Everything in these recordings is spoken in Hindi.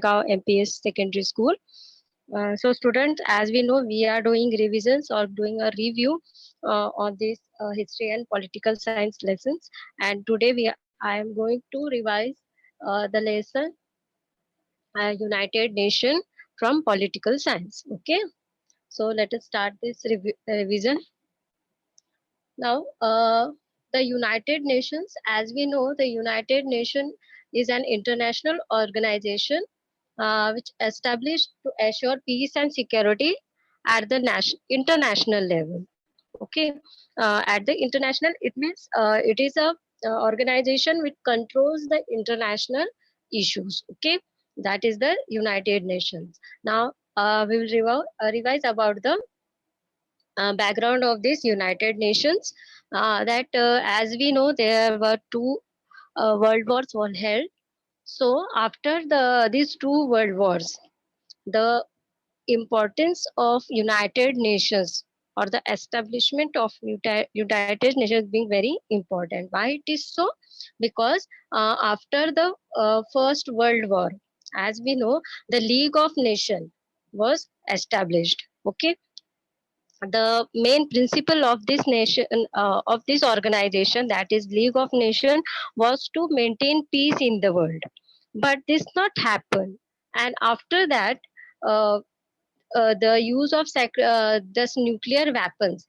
MPS Secondary School. So students, as we know, we are doing revisions or doing a review on this history and political science lessons. And today I am going to revise the lesson United Nation from political science. Okay, so let us start this revision. Now, the United Nations, as we know, the United Nation is an international organization which established to assure peace and security at the international level. Okay, at the international, it means it is a organization which controls the international issues. Okay, that is the United Nations. Now, we will revise about the background of this United Nations. That as we know, there were two world wars were held. So after these two world wars, the importance of United Nations or the establishment of United Nations being very important. Why it is so? Because after the First World War, as we know, the League of Nations was established. Okay, the main principle of this nation of this organization, that is League of Nations, was to maintain peace in the world, but this not happen. And after that, uh, the use of this nuclear weapons,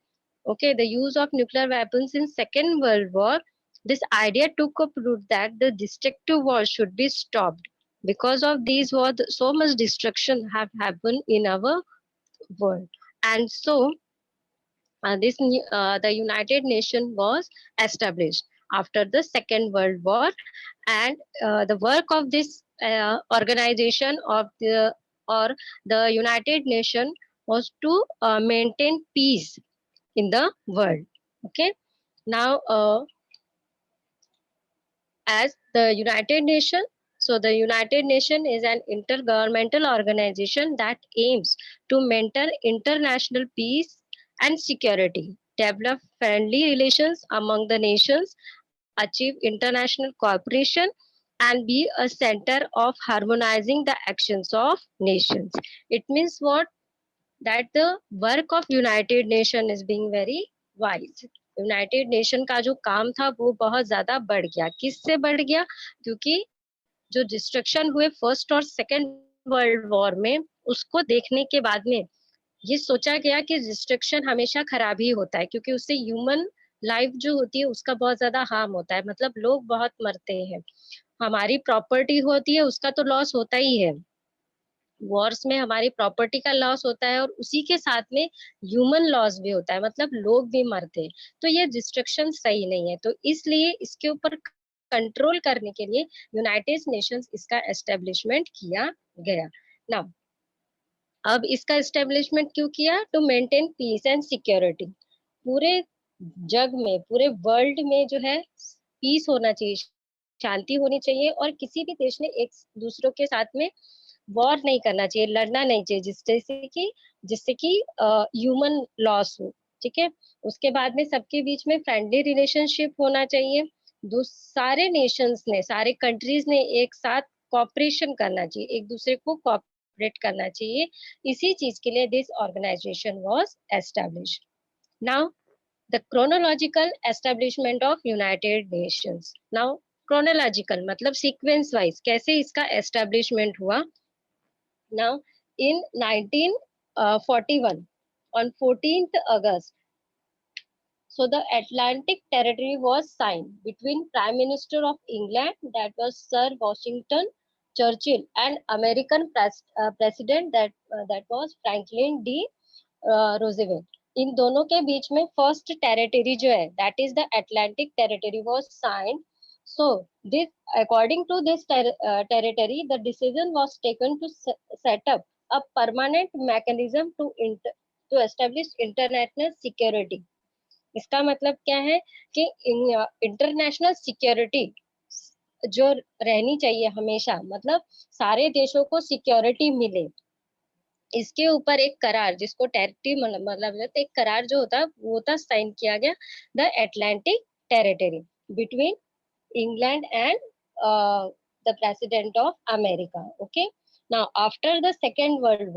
okay, the use of nuclear weapons in Second World War, this idea took up root that the destructive war should be stopped. Because of these war, so much destruction have happened in our world. And so the United Nations was established after the Second World War, and the work of this organization of the or the United Nations was to maintain peace in the world. Okay, now as the United Nations. So the United Nations is an intergovernmental organization that aims to maintain international peace and security, develop friendly relations among the nations, achieve international cooperation, and be a center of harmonizing the actions of nations. It means what? That the work of United Nation is being very wise. United Nation का जो काम था वो बहुत ज्यादा बढ़ गया. किससे बढ़ गया? क्योंकि जो डिस्ट्रक्शन हुए फर्स्ट और सेकेंड वर्ल्ड वॉर में, उसको देखने के बाद में ये सोचा गया कि डिस्ट्रक्शन हमेशा खराब ही होता है, क्योंकि उससे ह्यूमन लाइफ जो होती है उसका बहुत ज्यादा हार्म होता है, मतलब लोग बहुत मरते हैं, हमारी प्रॉपर्टी होती है उसका तो लॉस होता ही है, वॉर्स में हमारी प्रॉपर्टी का लॉस होता है, और उसी के साथ में ह्यूमन लॉस भी होता है, मतलब लोग भी मरते हैं. तो ये डिस्ट्रक्शन सही नहीं है, तो इसलिए इसके ऊपर कंट्रोल करने के लिए यूनाइटेड नेशंस इसका एस्टेब्लिशमेंट किया गया. नाउ अब इसका एस्टेब्लिशमेंट क्यों किया? To maintain peace and security. पूरे जग में, पूरे वर्ल्ड में जो है पीस होना चाहिए, शांति होनी चाहिए, और किसी भी देश ने एक दूसरों के साथ में वॉर नहीं करना चाहिए, लड़ना नहीं चाहिए, जिससे कि ह्यूमन लॉस हो. ठीक है, उसके बाद में सबके बीच में फ्रेंडली रिलेशनशिप होना चाहिए. सारे नेशंस ने, सारे कंट्रीज ने एक साथ कॉपरेशन करना चाहिए, एक दूसरे को कॉपरेट करना चाहिए. इसी चीज के लिए this organisation was established. Now the chronological establishment of United Nations. Now chronological मतलब सीक्वेंस वाइज कैसे इसका एस्टेब्लिशमेंट हुआ. Now, in 1941, on 14th August, so the Atlantic Territory was signed between Prime Minister of England, that was Sir Washington Churchill, and American President, that was Franklin D. Roosevelt. इन दोनों के बीच में फर्स्ट टेरिटरी जो है, that is the Atlantic territory, was signed. So this, according to this territory, the decision was taken to set up a permanent mechanism to establish international security. इसका मतलब क्या है कि इंटरनेशनल सिक्योरिटी जो रहनी चाहिए हमेशा, मतलब सारे देशों को सिक्योरिटी मिले, इसके ऊपर एक करार, जिसको टेरिटरी मतलब एक करार जो होता है वो होता साइन किया गया, the Atlantic territory between England and the President of America. Okay. Now after the second world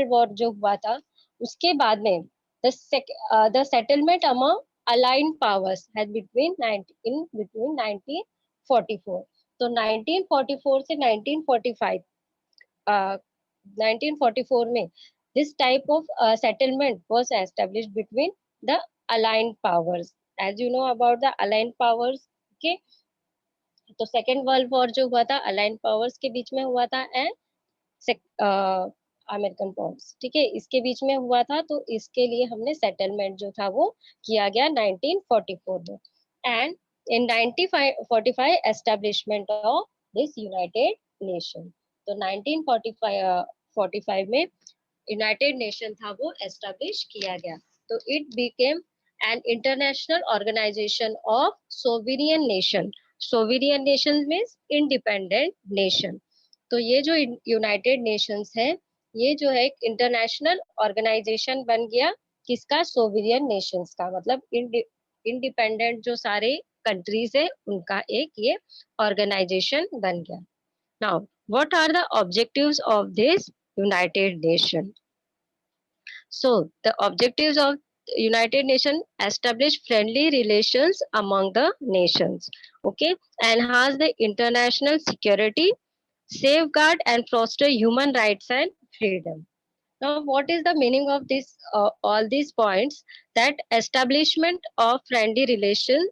war जो हुआ था, उसके बाद में the settlement among aligned powers has between 1944, तो 1944 से 1945, 1944 में this type of settlement was established between the aligned powers. As you know about the aligned powers, okay, तो सेकेंड वर्ल्ड वॉर जो हुआ था अलाइंड पावर्स के बीच में हुआ था एंड अमेरिकन पावर्स, ठीक है, इसके बीच में हुआ था, तो इसके लिए हमने सेटलमेंट जो था वो किया गया 1944 में। And in 1945 establishment of this United nation, तो 1945 में यूनाइटेड नेशन था वो एस्टेब्लिश किया गया। तो it became an international organisation of sovereign nation. Sovereign nation means independent nation. तो ये जो यूनाइटेड नेशंस है, ये जो है एक इंटरनेशनल ऑर्गेनाइजेशन बन गया, किसका? सोवेरियन नेशंस का, मतलब इंडिपेंडेंट जो सारे कंट्रीज है उनका एक ये ऑर्गेनाइजेशन बन गया। Now what are the objectives of this United Nation? So the objectives of United Nations: establish friendly relations among the nations, okay, enhance the international security, safeguard and foster human rights and freedom. Now, what is the meaning of this? All these points, that establishment of friendly relations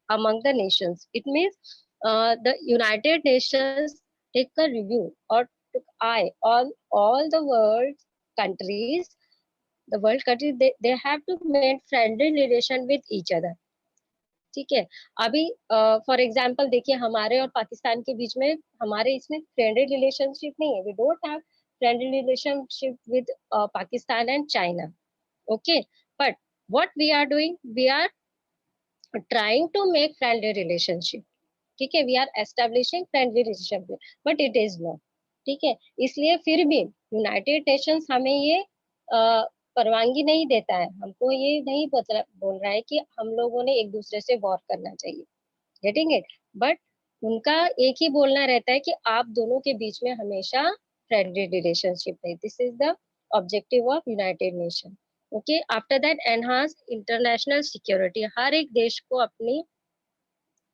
among the nations. It means the United Nations take a review or took eye on all the world's countries, they have to maintain friendly relation with each other, ठीक है। अभी फॉर एग्जांपल देखिए, हमारे और पाकिस्तान के बीच में हमारे इसमें फ्रेंडली रिलेशनशिप नहीं है, we don't have friendly relationship with Pakistan and China, okay, but what we are doing, we are trying to make friendly relationship, ठीक है, we are establishing friendly relationship, but it is not, ठीक है। इसलिए फिर भी यूनाइटेड नेशंस हमें ये परवानगी नहीं देता है, हमको ये नहीं बोल रहा है कि हम लोगों ने एक दूसरे से वॉर करना चाहिए, गेटिंग इट, बट उनका एक ही बोलना रहता है कि आप दोनों के बीच में हमेशा फ्रेंडली रिलेशनशिप है। This is the objective of United Nation, okay. After that, enhance international security, हर एक देश को अपनी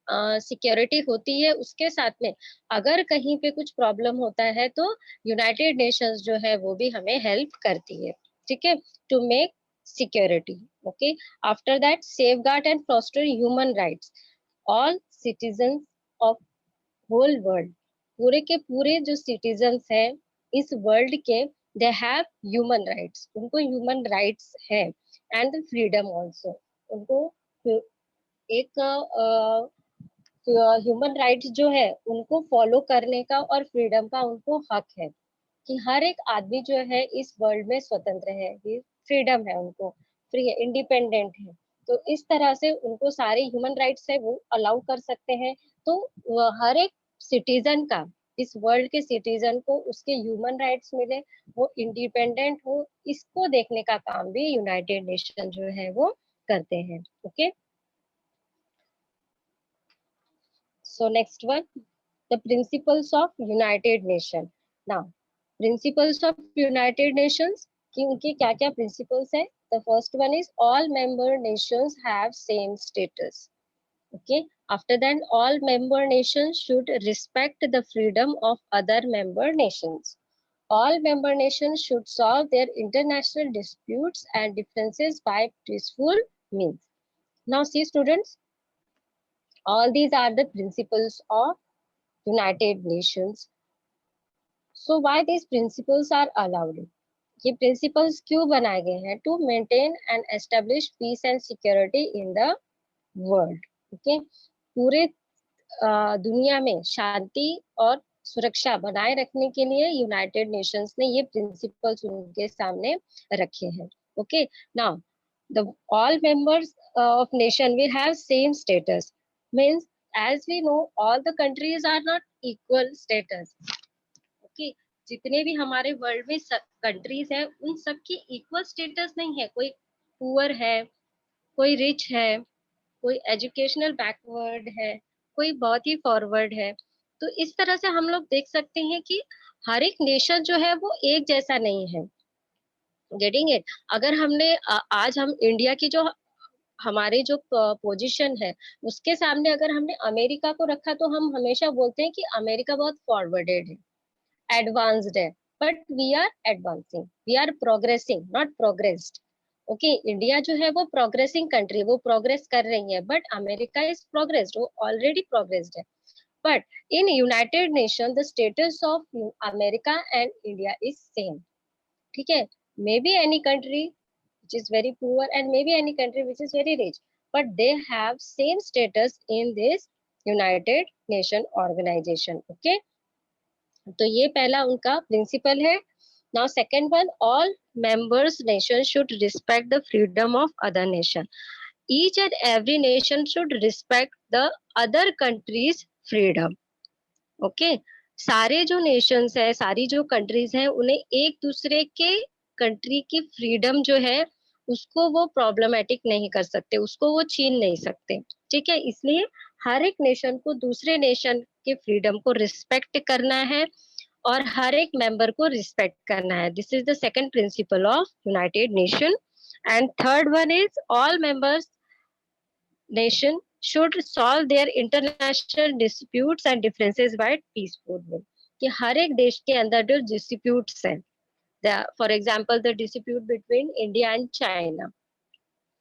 सिक्योरिटी होती है, उसके साथ में अगर कहीं पे कुछ प्रॉब्लम होता है तो यूनाइटेड नेशंस जो है वो भी हमें हेल्प करती है, ठीक है, to make security, okay. After that, safeguard and foster human rights, all citizens of whole world, पूरे के पूरे जो सिटीजन्स हैं इस वर्ल्ड के, दे हैव ह्यूमन राइट्स, उनको ह्यूमन राइट्स है, एंड फ्रीडम ऑल्सो, उनको एक ह्यूमन राइट्स जो है उनको फॉलो करने का और फ्रीडम का उनको हक है, कि हर एक आदमी जो है इस वर्ल्ड में स्वतंत्र है, फ्रीडम है, उनको फ्री है, इंडिपेंडेंट है, तो इस तरह से उनको सारे ह्यूमन राइट्स है वो अलाउ कर सकते हैं। तो हर एक सिटीजन का, इस वर्ल्ड के सिटीजन को उसके ह्यूमन राइट्स मिले, वो इंडिपेंडेंट हो, इसको देखने का काम भी यूनाइटेड नेशन जो है वो करते हैं, okay. So next one, the principles of United Nations. Now, principles of United Nations, कि उनके क्या क्या principles है? The first one is all member nations have same status. Okay. After that, all member nations should respect the freedom of other member nations. All member nations should solve their international disputes and differences by peaceful means. Now, see students, all these are the principles of United Nations. So why these principles are allowed? ये principles क्यों बनाए गए हैं? To maintain and establish peace and security in the world. Okay? पूरे दुनिया में शांति और सुरक्षा बनाए रखने के लिए यूनाइटेड नेशंस ने ये प्रिंसिपल्स उनके सामने रखे हैं, okay. Now the all members of nation will have same status, means as we know all the countries are not equal status, okay, जितने भी हमारे वर्ल्ड में कंट्रीज है उन सबकी इक्वल स्टेटस नहीं है, कोई पुअर है, कोई रिच है, कोई एजुकेशनल बैकवर्ड है, कोई बहुत ही फॉरवर्ड है। तो इस तरह से हम लोग देख सकते हैं कि हर एक नेशन जो है वो एक जैसा नहीं है। Getting it? अगर हमने आज हम इंडिया की जो हमारे जो पोजीशन है उसके सामने अगर हमने अमेरिका को रखा तो हम हमेशा बोलते हैं कि अमेरिका बहुत फॉरवर्डेड है, एडवांस्ड है, but we are advancing, we are progressing, not progressed. Okay, India जो है वो प्रोग्रेसिंग कंट्री, वो प्रोग्रेस कर रही है, बट अमेरिका इज प्रोग्रेस्ड, वो ऑलरेडी प्रोग्रेस्ड है। But in United nation the status of America and India is same. ठीक है, may be any country which is very poor and maybe any country which is very rich, but they have same status in this United Nation organization. Okay, तो ये पहला उनका प्रिंसिपल है। Now second one, all members nation should respect the freedom of other nation. Each and every nation should respect the other country's freedom. Okay, सारे जो नेशंस है, सारी जो कंट्रीज हैं, उन्हें एक दूसरे के कंट्री की फ्रीडम जो है उसको वो प्रॉब्लमेटिक नहीं कर सकते, उसको वो छीन नहीं सकते। ठीक है, इसलिए हर एक नेशन को दूसरे नेशन के फ्रीडम को रिस्पेक्ट करना है और हर एक मेंबर को रिस्पेक्ट करना है। This is the second principle of United nation. And third one is all members nation should solve their international disputes and differences by peaceful way। कि हर एक देश के अंदर जो disputes हैं, for example the dispute between India and China,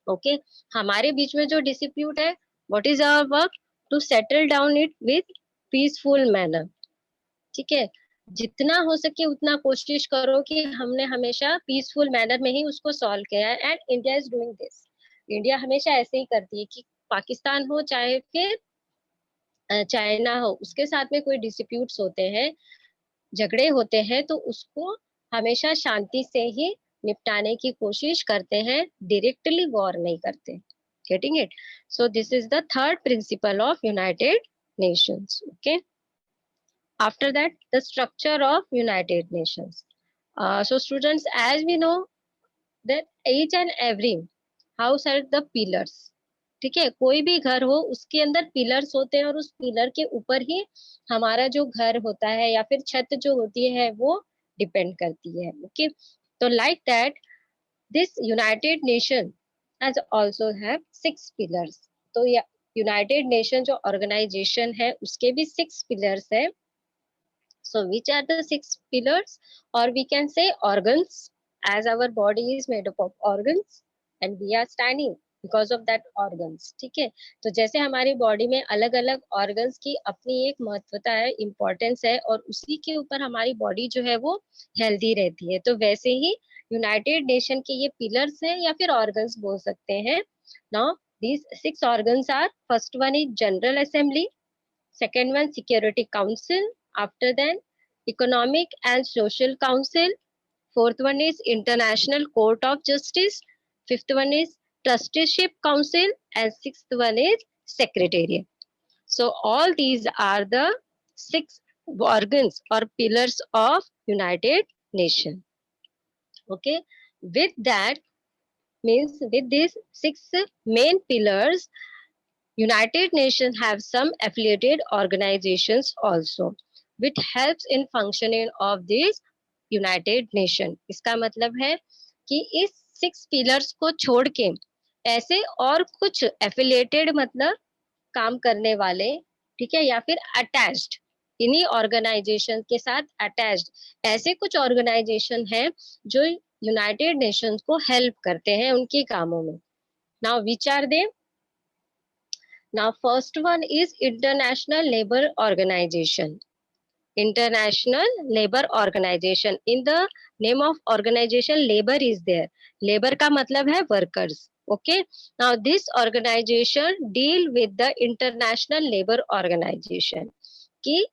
okay, हमारे बीच में जो डिस्प्यूट है, what is our work? To settle down it with peaceful manner. ठीक है, जितना हो सके उतना कोशिश करो कि हमने हमेशा पीसफुल मैनर में ही उसको सॉल्व किया है, and India is doing this. India हमेशा ऐसे ही करती है कि पाकिस्तान हो चाहे फिर चाइना हो, उसके साथ में कोई डिस्प्यूट्स होते हैं, झगड़े होते हैं, तो उसको हमेशा शांति से ही निपटाने की कोशिश करते हैं, डायरेक्टली वॉर नहीं करते। Getting it? So this is the third principle of United Nations. Okay, after that the structure of United Nations. So students, as we know that each and every house has the pillars। ठीक है, कोई भी घर हो उसके अंदर पिलर्स होते हैं और उस पिलर के ऊपर ही हमारा जो घर होता है या फिर छत जो होती है वो डिपेंड करती है। ओके, तो like that this United nation has also have 6 pillars. तो यूनाइटेड नेशन जो ऑर्गेनाइजेशन है उसके भी 6 पिलर्स है। So which are the 6 pillars, or we can say organs, as our body is made up of organs and we are standing because of that organs। ठीक है, तो जैसे हमारी बॉडी में अलग अलग ऑर्गन्स की अपनी एक महत्वता है, इम्पोर्टेंस है, और उसी के ऊपर हमारी बॉडी जो है वो हेल्दी रहती है, तो वैसे ही यूनाइटेड नेशन के ये पिलर्स हैं या फिर ऑर्गन्स बोल सकते हैं। Now these 6 organs are, first one is General Assembly, second one Security Council, after then Economic and Social Council, fourth one is International Court of Justice, fifth one is Trusteeship Council, and sixth one is Secretariat। So all these are the 6 organs or pillars of United Nations। Okay, with that means with these 6 main pillars, United Nations have some affiliated organizations also, which helps in functioning of this United Nation। इसका मतलब है कि इस 6 पिलर्स को छोड़ के ऐसे और कुछ एफिलिएटेड मतलब काम करने वाले, ठीक है, या फिर अटैच्ड, इन्हीं ऑर्गेनाइजेशन के साथ अटैच्ड ऐसे कुछ ऑर्गेनाइजेशन हैं जो यूनाइटेड नेशंस को हेल्प करते हैं उनके कामों में। Now which are they? Now, first one is International Labour Organization। International Labour Organization, in the name of organization labor is there। labor का मतलब है workers। Okay, now this organization deal with the International Labour Organization कि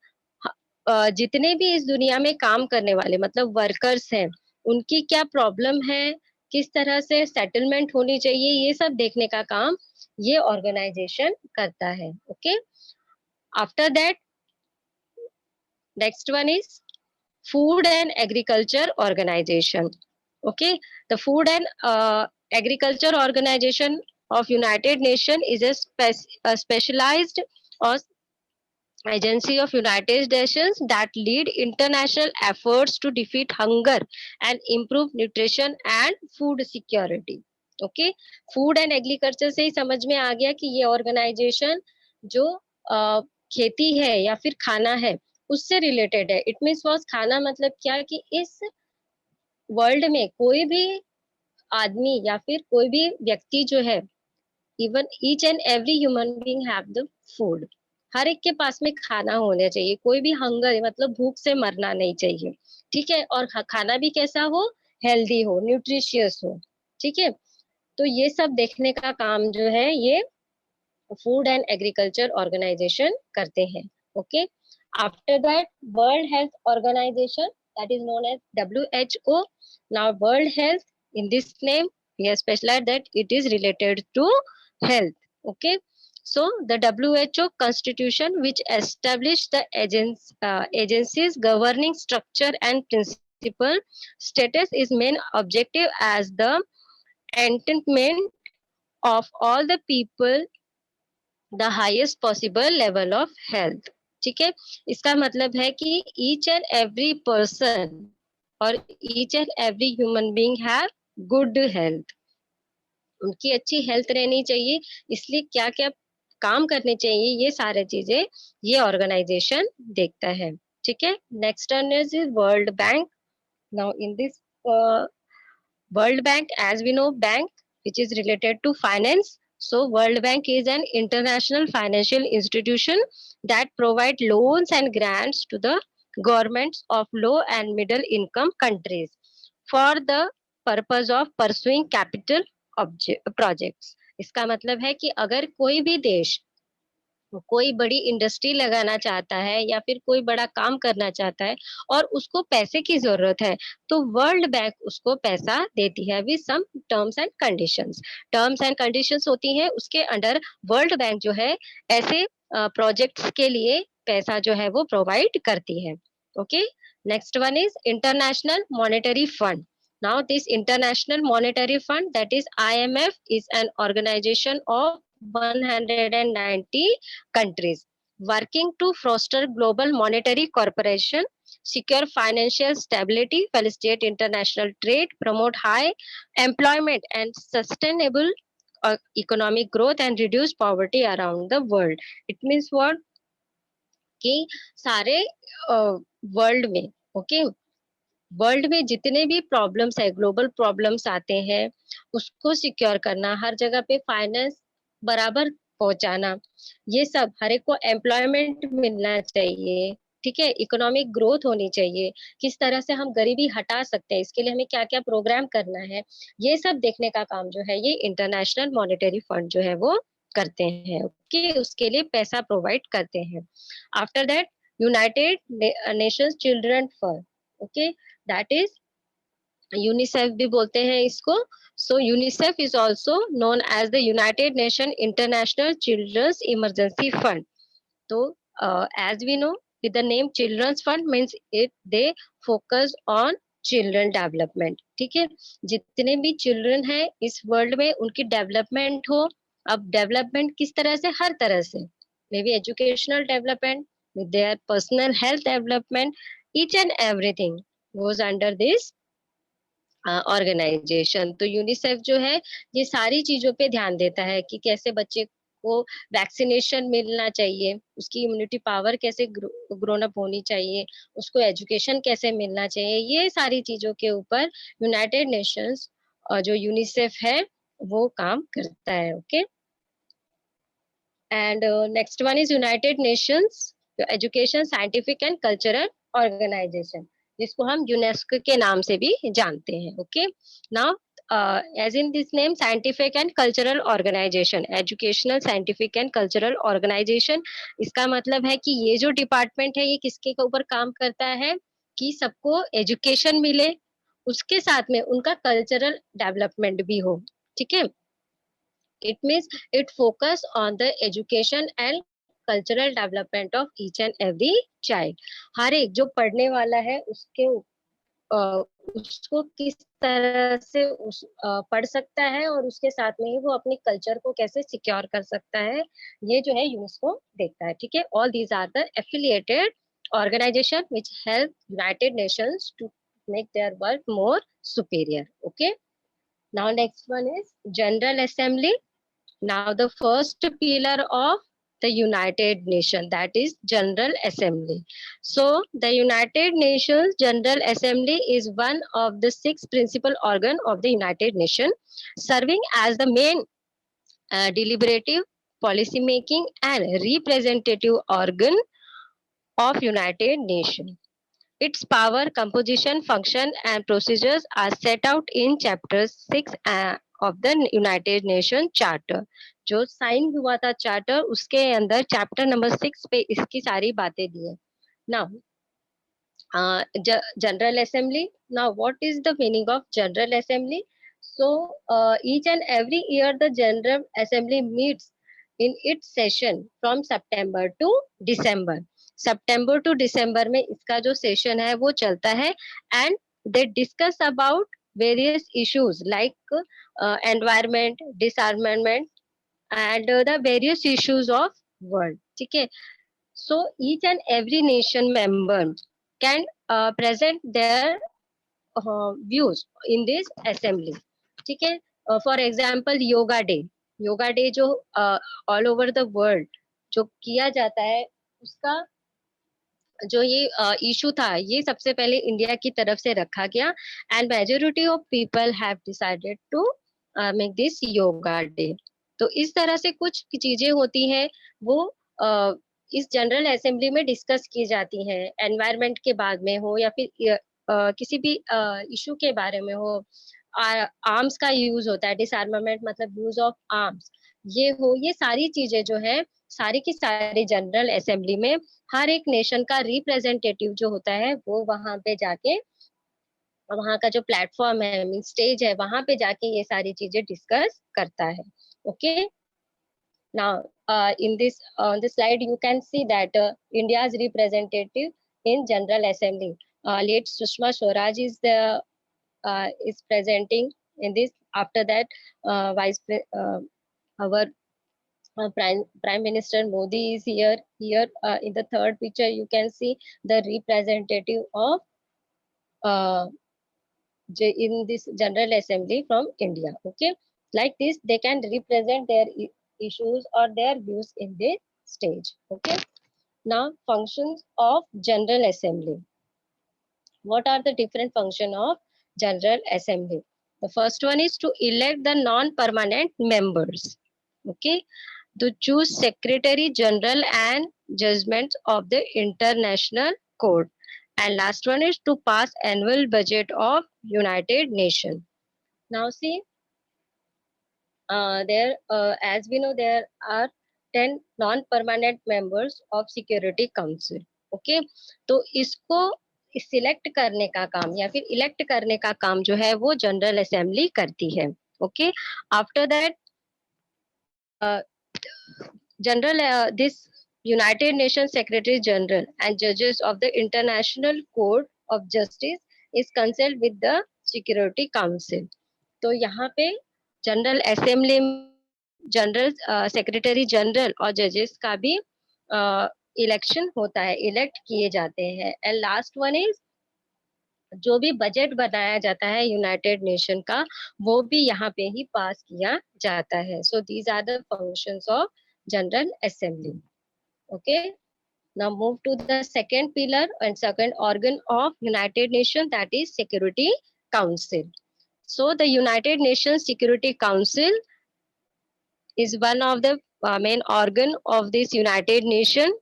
जितने भी इस दुनिया में काम करने वाले मतलब वर्कर्स हैं, उनकी क्या प्रॉब्लम है, किस तरह से सेटलमेंट होनी चाहिए, ये सब देखने का काम ये ऑर्गेनाइजेशन करता है। Okay, after that next one is food and agriculture organization. Okay, the food and agriculture organization of United Nation is a specialized or agency of United Nations that lead international efforts to defeat hunger and improve nutrition and food security. Okay, food and agriculture से ही समझ में आ गया कि ये ऑर्गेनाइजेशन जो खेती है या फिर खाना है उससे रिलेटेड है. इट मीन्स वॉज खाना मतलब क्या कि इस वर्ल्ड में कोई भी आदमी या फिर कोई भी व्यक्ति जो है, even each and every human being have the food. हर एक के पास में खाना होना चाहिए, कोई भी हंगर मतलब भूख से मरना नहीं चाहिए. ठीक है, और खाना भी कैसा हो, हेल्दी हो, न्यूट्रिशियस हो. ठीक है, तो ये सब देखने का काम जो है ये फूड एंड एग्रीकल्चर ऑर्गेनाइजेशन करते हैं. Okay, after that world health organization, that is known as WHO. Now world health, in this name we have specialized that it is related to health. Okay, so the WHO constitution which established the agencies governing structure and principle status is main objective as the attainment of all the people the highest possible level of health. ठीक है, इसका मतलब है कि ईच एंड एवरी पर्सन और each and every human being have good health. उनकी अच्छी हेल्थ रहनी चाहिए, इसलिए क्या क्या काम करने चाहिए ये सारे चीजें ये ऑर्गेनाइजेशन देखता है. ठीक है, next one is world bank. Now in this World Bank, as we know, bank which is related to finance. So World Bank is an international financial institution that provide loans and grants to the governments of low and middle income countries for the purpose of pursuing capital projects. इसका मतलब है कि अगर कोई भी देश कोई बड़ी इंडस्ट्री लगाना चाहता है या फिर कोई बड़ा काम करना चाहता है और उसको पैसे की जरूरत है, तो वर्ल्ड बैंक उसको पैसा देती है with some terms and conditions. Terms and conditions होती हैं, उसके अंडर वर्ल्ड बैंक जो है ऐसे प्रोजेक्ट्स के लिए पैसा जो है वो प्रोवाइड करती है. Okay, next one is international monetary fund. Now this International Monetary Fund, that is IMF, is an organization of 190 countries working to foster global monetary cooperation, secure financial stability, facilitate international trade, promote high employment and sustainable economic growth, and reduce poverty around the world. It means what? कि सारे वर्ल्ड में, ओके, वर्ल्ड में जितने भी प्रॉब्लम्स है, ग्लोबल प्रॉब्लम्स आते हैं, उसको सिक्योर करना, हर जगह पे फाइनेंस बराबर पहुंचाना, ये सब, हर एक को एम्प्लॉयमेंट मिलना चाहिए. ठीक है, इकोनॉमिक ग्रोथ होनी चाहिए, किस तरह से हम गरीबी हटा सकते हैं, इसके लिए हमें क्या क्या प्रोग्राम करना है, ये सब देखने का काम जो है ये इंटरनेशनल मॉनेटरी फंड जो है वो करते हैं. ओके, उसके लिए पैसा प्रोवाइड करते हैं. After that United Nations Children Fund. Okay, that is UNICEF भी बोलते हैं इसको. So UNICEF is also known as the United Nation International Children's Emergency Fund. तो as we know, with the name children's fund means it they focus on children development. ठीक है, जितने भी चिल्ड्रन हैं इस वर्ल्ड में उनकी डेवलपमेंट हो. अब डेवलपमेंट किस तरह से, हर तरह से, may be educational development, with their personal health development, each and everything goes under this organization. तो यूनिसेफ जो है ये सारी चीजों पे ध्यान देता है कि कैसे बच्चे को वैक्सीनेशन मिलना चाहिए, उसकी इम्यूनिटी पावर कैसे ग्रोन अप होनी चाहिए, उसको एजुकेशन कैसे मिलना चाहिए, ये सारी चीजों के ऊपर यूनाइटेड नेशंस जो यूनिसेफ है वो काम करता है. Okay, and next one is United Nations Education Scientific and Cultural Organization, जिसको हम यूनेस्को के नाम से भी जानते हैं. Okay, now as in this name scientific and cultural organization, educational scientific and cultural organization, इसका मतलब है कि ये जो डिपार्टमेंट है ये किसके ऊपर काम करता है कि सबको एजुकेशन मिले, उसके साथ में उनका कल्चरल डेवलपमेंट भी हो. ठीक है, it means it focus on the education and cultural development of each and every child. हर एक जो पढ़ने वाला है उसके उसको किस तरह से पढ़ सकता है और उसके साथ में ही वो अपने कल्चर को कैसे सिक्योर कर सकता है, ये जो है यूनेस्को देखता है। ठीक है, all these are the affiliated organization which help United Nations to make their work more superior. Okay, now next one is General Assembly. Now the first pillar of the United Nations, that is General Assembly. So the United Nations General Assembly is one of the six principal organ of the United Nations, serving as the main deliberative, policy making and representative organ of United Nations. Its power, composition, function, and procedures are set out in Chapter 6 of the United Nations Charter. जो साइन हुआ था चार्टर, उसके अंदर चैप्टर नंबर 6 पे इसकी सारी बातें दी है. Now, General Assembly. Now, what is the meaning of General Assembly? So, each and every year the General Assembly meets in its session from September to December. September to December में इसका जो session है वो चलता है, and they discuss about various issues like environment, disarmament and the various issues of world. ठीक है, so each and every nation member can present their views in this assembly. ठीक है, for example योगा डे जो all over the world जो किया जाता है, उसका जो ये इशू था, ये सबसे पहले इंडिया की तरफ से रखा गया, and majority of people have decided to make this yoga day. तो इस तरह से कुछ चीजें होती हैं, वो इस जनरल असेंबली में डिस्कस की जाती हैं. एनवायरनमेंट के बाद में हो या फिर किसी भी इशू के बारे में हो. आर्म्स का यूज होता है, डिसआर्मामेंट मतलब यूज ऑफ आर्म्स, ये हो, ये सारी चीजें जो है सारी की सारी जनरल असेंबली में हर एक नेशन का रिप्रेजेंटेटिव जो होता है वो वहां पे जाके, वहां का जो प्लेटफॉर्म है, मीन स्टेज है, वहां पे जाके ये सारी चीजें डिस्कस करता है. Okay, now in this on this slide you can see that India's representative in General Assembly, late Sushma Swaraj is presenting in this. After that, our Prime Minister Modi is here. Here in the third picture, you can see the representative of uh, in this General Assembly from India. Okay, like this, they can represent their issues or their views in this stage. Okay, now functions of General Assembly. What are the different function of General Assembly? The first one is to elect the non-permanent members. Okay, to choose Secretary General and judgments of the International Court. And last one is to pass annual budget of United Nations. Now see, as we know, there are 10 non-permanent members of Security Council. Okay, तो इसको सिलेक्ट करने का काम या फिर इलेक्ट करने का काम जो है वो जनरल असेंबली करती है. Okay, after that this United Nations Secretary General and judges of the International Court of Justice is consult with the Security Council. तो यहाँ पे general assembly general secretary general और जजेस का भी इलेक्शन होता है, इलेक्ट किए जाते हैं. एंड लास्ट वन इज जो भी बजट बनाया जाता है यूनाइटेड नेशन का, वो भी यहाँ पे ही पास किया जाता है. So these are the functions of General Assembly. Okay, now move to the second pillar and second organ of United Nations, that is Security Council. So the United Nations Security Council is one of the main organ of this United Nations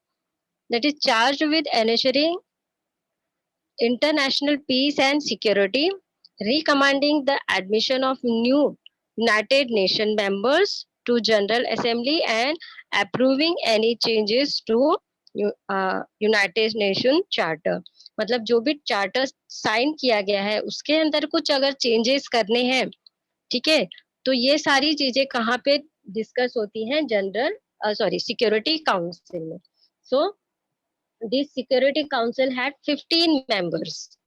that is charged with ensuring international peace and security, recommending the admission of new United Nations members to General Assembly and approving any changes to United nation charter. मतलब जो भी चार्टर साइन किया गया है उसके अंदर कुछ अगर चेंजेस करने हैं, ठीक है, तो ये सारी चीजें कहाँ पे डिस्कस होती हैं? जनरल सिक्योरिटी काउंसिल में. सो this Security Council had 15 members.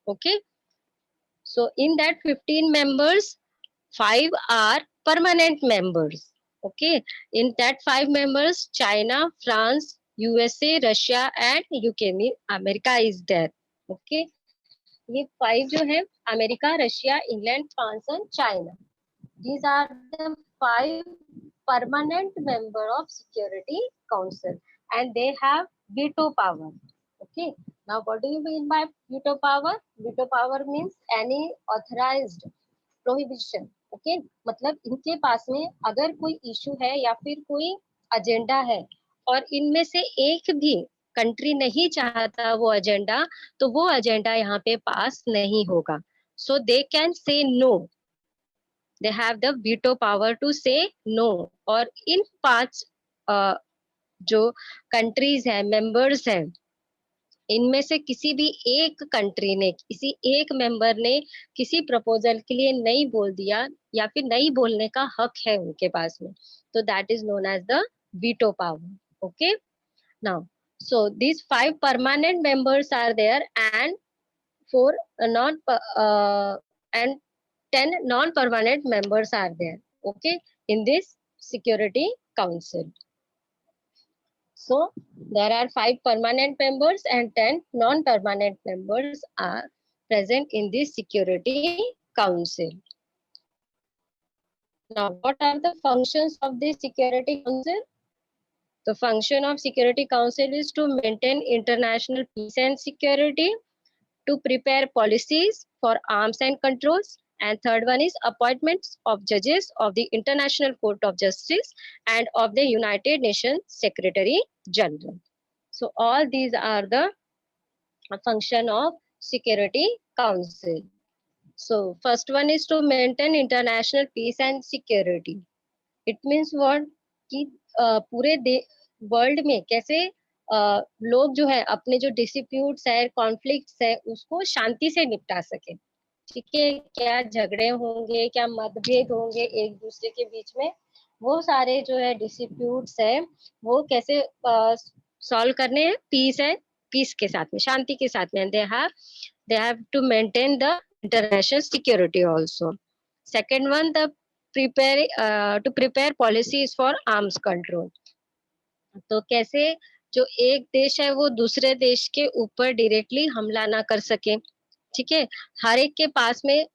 Okay, So in that 15 members, 5 are permanent members. Okay, in that 5 members, China, France, USA, Russia and UK mean America is there. Okay, ये 5 जो है America, Russia, England, France and China. These are the 5 permanent member of Security Council and they have veto power. Okay. Now, what do you mean by veto power? Veto power means any authorized prohibition. Okay. मतलब इनके पास में अगर कोई इशू है या फिर कोई एजेंडा है और इनमें से एक भी कंट्री नहीं चाहता वो एजेंडा, तो वो एजेंडा यहाँ पे पास नहीं होगा. So they can say no. They have the veto power to say no. और इन 5 जो कंट्रीज है, मेंबर्स हैं, इनमें से किसी भी एक कंट्री ने, किसी एक मेंबर ने किसी प्रपोजल के लिए नहीं बोल दिया या फिर नहीं बोलने का हक है उनके पास में, तो that is known as the veto power. Okay. Now so these 5 permanent members are there and 4 non and 10 non-permanent members are there. Okay, in this Security Council. So there are 5 permanent members and 10 non-permanent members are present in this Security Council. Now, what are the functions of this Security Council? The function of Security Council is to maintain international peace and security, to prepare policies for arms and controls, and third one is appointments of judges of the International Court of Justice and of the United Nations Secretary General. So all these are the function of Security Council. So first one is to maintain international peace and security. It means what? कि पूरे वर्ल्ड में कैसे लोग जो है अपने जो डिस्प्यूट्स है, कॉन्फ्लिक्ट्स है, उसको शांति से निपटा सके. ठीक है, क्या झगड़े होंगे, क्या मतभेद होंगे एक दूसरे के बीच में, वो सारे जो है डिस्प्यूट्स है वो कैसे सॉल्व करने हैं पीस है, पीस के साथ में, शांति के साथ में. they have to maintain the international security also. Second one, the to prepare policies for arms control. तो कैसे जो एक देश है वो दूसरे देश के ऊपर डायरेक्टली हमला ना कर सके. ठीक है, हर एक के पास में,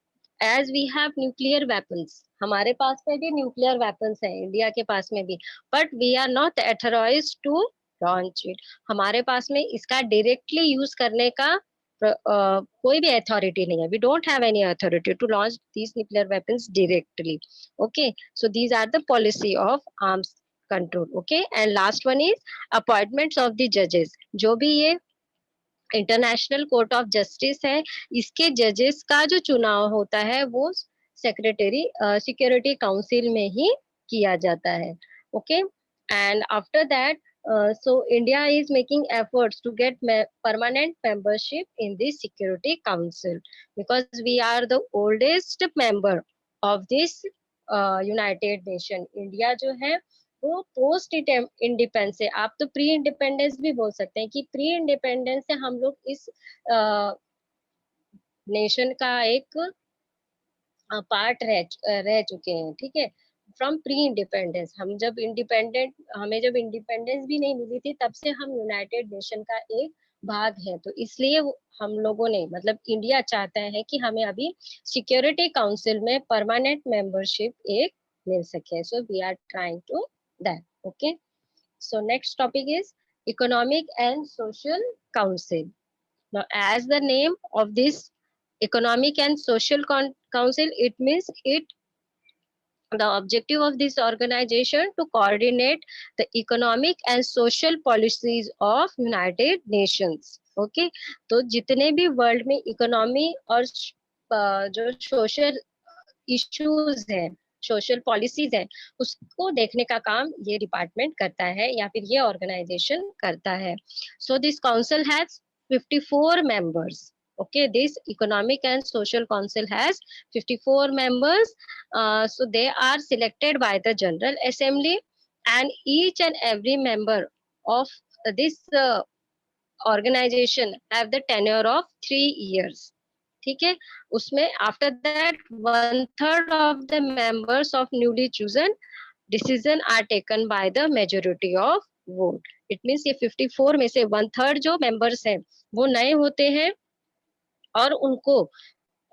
as we have nuclear weapons, हमारे पास में भी न्यूक्लियर वेपन्स है, इंडिया के पास में भी, but we are not authorized to launch it. हमारे पास में इसका डायरेक्टली यूज करने का कोई भी अथॉरिटी नहीं है. We don't have any authority to launch these nuclear weapons directly. Okay, so these are the policy of arms control. Okay, and last one is appointments of the जजेस. जो भी ये इंटरनेशनल कोर्ट ऑफ जस्टिस है, इसके जजेस का जो चुनाव होता है वो सेक्रेटरी सिक्योरिटी काउंसिल में ही किया जाता है. Okay, and after that so India is making efforts to get permanent membership in the Security Council because we are the oldest member of this United Nation. India जो है वो पोस्ट इंडिपेंडेंस से, आप तो प्री इंडिपेंडेंस भी बोल सकते हैं कि प्री इंडिपेंडेंस से हम लोग इस नेशन का एक पार्ट रह चुके हैं. ठीक है, फ्रॉम प्री इंडिपेंडेंस, हमें जब इंडिपेंडेंस भी नहीं मिली थी तब से हम यूनाइटेड नेशन का एक भाग है. तो इसलिए हम लोगों ने, मतलब इंडिया चाहता है कि हमें अभी सिक्योरिटी काउंसिल में परमानेंट मेंबरशिप एक मिल सके. So we are trying to that. Okay, so next topic is Economic and Social Council. Now, as the name of this Economic and Social Council, it means the objective of this organization to coordinate the economic and social policies of United Nations. Okay, तो जितने भी वर्ल्ड में इकोनॉमी और जो सोशल इश्यूज हैं, सोशल पॉलिसीज है, उसको देखने का काम ये डिपार्टमेंट करता है या फिर ये ऑर्गेनाइजेशन करता है. So this council has 54 members. Okay, this Economic and Social Council has 54 members. So they are selected by the General Assembly, and each and every member of this organization have the tenure of 3 years. ठीक है, उसमें after that 1/3 of the members of newly chosen decision are taken by the majority of vote. It means ये 54 में से 1/3 जो मेंबर्स हैं वो नए होते हैं, और उनको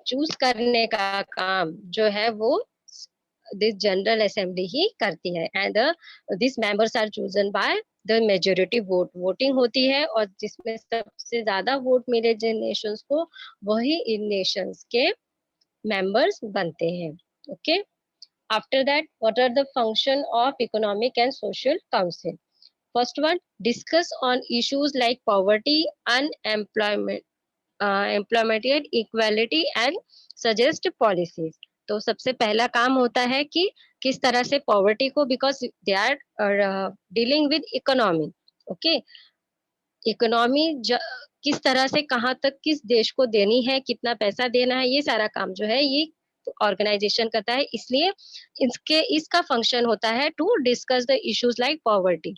चूज करने का काम जो है वो दिस जनरल असेंबली ही करती है। And this members are chosen by the majority vote, voting होती है, और जिसमें सबसे ज्यादा वोट मिले जिन नेशंस को, वही इन नेशंस के मेंबर्स बनते हैं। Okay, after that, what are the function of economic and social council? First one, discuss on issues like poverty, unemployment, employment equality and suggest policies. तो सबसे पहला काम होता है कि किस तरह से पॉवर्टी को, because they are dealing with economy. Okay, economy किस तरह से कहाँ तक किस देश को देनी है, कितना पैसा देना है, ये सारा काम जो है ये ऑर्गेनाइजेशन करता है। इसलिए इसके इसका फंक्शन होता है to discuss the issues like poverty,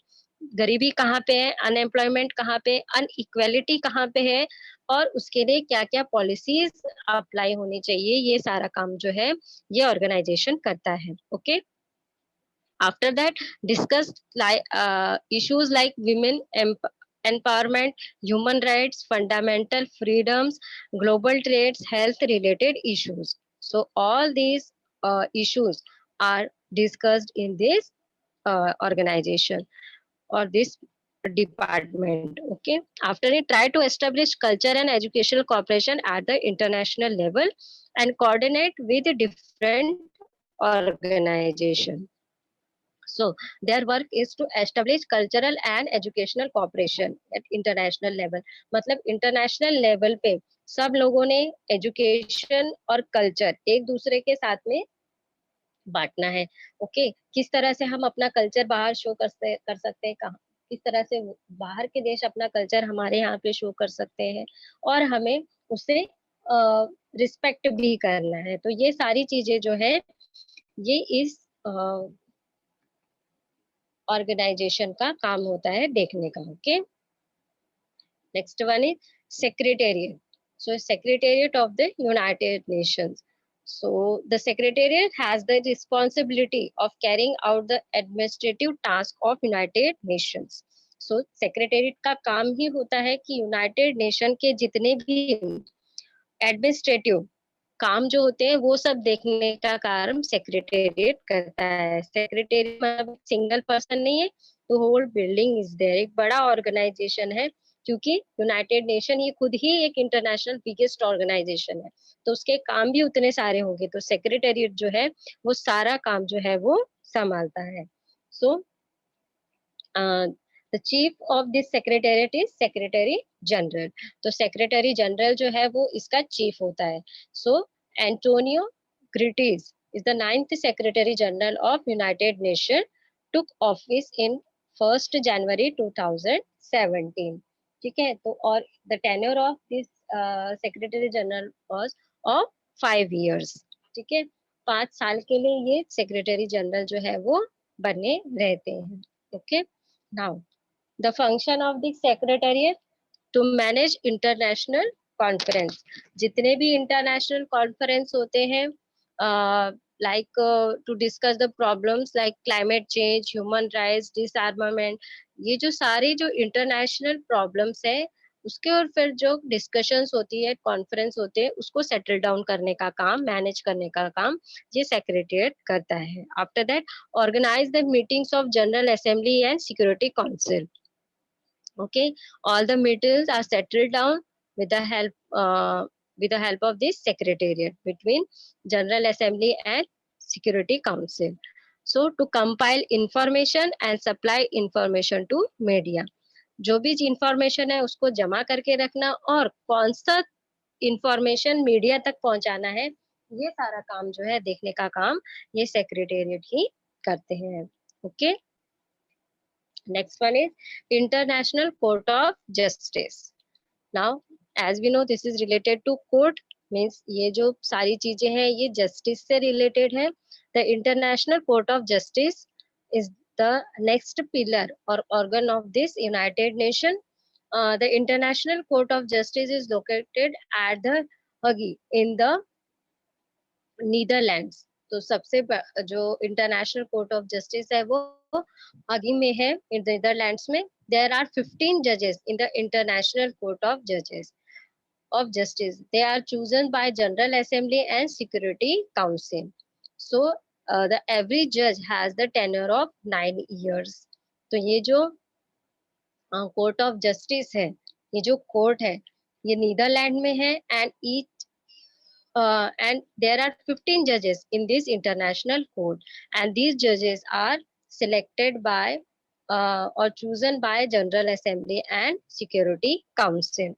गरीबी कहाँ पे है, अनएम्प्लॉयमेंट कहाँ पे, अनइक्वेलिटी कहाँ पे है, और उसके लिए क्या क्या पॉलिसीज अप्लाई होनी चाहिए, ये सारा काम जो है ये ऑर्गेनाइजेशन करता है। Okay, after that, discuss issues like women empowerment, human rights, fundamental freedoms, global trades, health related issues. So all these issues are discussed in this organization or this department. Okay, after it, try to establish culture and educational cooperation at the international level and coordinate with different organization. So their work is to establish cultural and educational cooperation at international level. मतलब international level पे सब लोगों ने education और culture एक दूसरे के साथ में बांटना है। ओके, किस तरह से हम अपना कल्चर बाहर शो कर सकते हैं, कहाँ किस तरह से बाहर के देश अपना कल्चर हमारे यहाँ पे शो कर सकते हैं, और हमें उसे रिस्पेक्ट भी करना है। तो ये सारी चीजें जो है ये इस ऑर्गेनाइजेशन का काम होता है देखने का। Okay, next one is secretariat. So secretariat of the United Nations. So the secretariat has the responsibility of carrying out the administrative task of United Nations. So secretariat का काम ही होता है कि यूनाइटेड नेशन के जितने भी एडमिनिस्ट्रेटिव काम जो होते हैं वो सब देखने का काम सेक्रेटेरिएट करता है। सेक्रेटेरिएट मतलब सिंगल पर्सन नहीं है, तो होल बिल्डिंग इज देयर, एक बड़ा ऑर्गेनाइजेशन है, क्योंकि यूनाइटेड नेशन ये खुद ही एक इंटरनेशनल बिगेस्ट ऑर्गेनाइजेशन है, तो उसके काम भी उतने सारे होंगे, तो सेक्रेटेरिएट जो है वो सारा काम जो है वो संभालता है। So the chief of this secretariat is secretary general. तो सेक्रेटरी जनरल जो है वो इसका चीफ होता है। So Antonio Guterres is the ninth Secretary General of United Nations, took office in 1st January 2017. ठीक है, तो और the tenure of this Secretary General was of 5 years. ठीक है, 5 साल के लिए ये सेक्रेटरी जनरल जो है वो बने रहते हैं। Okay, now the function of the secretariat to manage international conference. जितने भी इंटरनेशनल कॉन्फ्रेंस होते हैं, like to discuss the problems like climate change, human rights, disarmament, ये जो सारी जो इंटरनेशनल प्रॉब्लम्स है उसके, और फिर जो डिस्कशंस होती है, कॉन्फ्रेंस होते हैं, उसको सेटल डाउन करने का काम, मैनेज करने का काम ये सेक्रेटेरिएट करता है। After that, organize the meetings of General Assembly and Security Council. Okay, all the meetings are settled down with the help of this secretariat between General Assembly and Security Council. So to compile information and supply information to media. जो भी इंफॉर्मेशन है उसको जमा करके रखना, और कौन सा इंफॉर्मेशन मीडिया तक पहुंचाना है, ये सारा काम जो है देखने का काम ये सेक्रेटेरिएट ही करते हैं। Okay, next one is International Court of Justice. Now, as we know, this is related to court, means ये जो सारी चीजें हैं ये justice से related है। The International Court of Justice is the next pillar or organ of this United Nation. The International Court of Justice is located at the हगी इन द नीदरलैंड्स। तो सबसे जो इंटरनेशनल कोर्ट ऑफ जस्टिस है वो हगी में है, इन नीदरलैंड्स में। देयर आर 15 जजेस in the international court of जजेस of justice. They are chosen by General Assembly and Security Council. So the every judge has the tenure of 9 years. तो ये जो कोर्ट ऑफ जस्टिस है, ये जो कोर्ट है, ये नीदरलैंड में है। And each and there are 15 judges in this international court, and these judges are selected by or chosen by General Assembly and Security Council.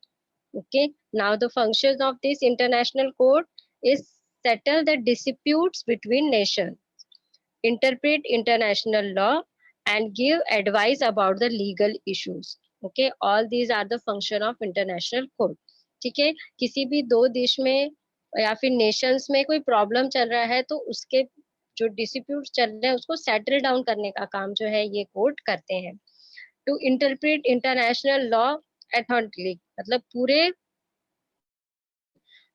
Okay, now the functions of this international court is settle the disputes between nations, interpret international law, and give advice about the legal issues. Okay, all these are the function of international court. ठीक है, किसी भी दो देश में या फिर नेशंस में कोई प्रॉब्लम चल रहा है तो उसके जो डिस्प्यूट चल रहे हैं उसको सेटल डाउन करने का काम जो है ये कोर्ट करते हैं। टू इंटरप्रेट इंटरनेशनल लॉ एथेंटिकली, मतलब पूरे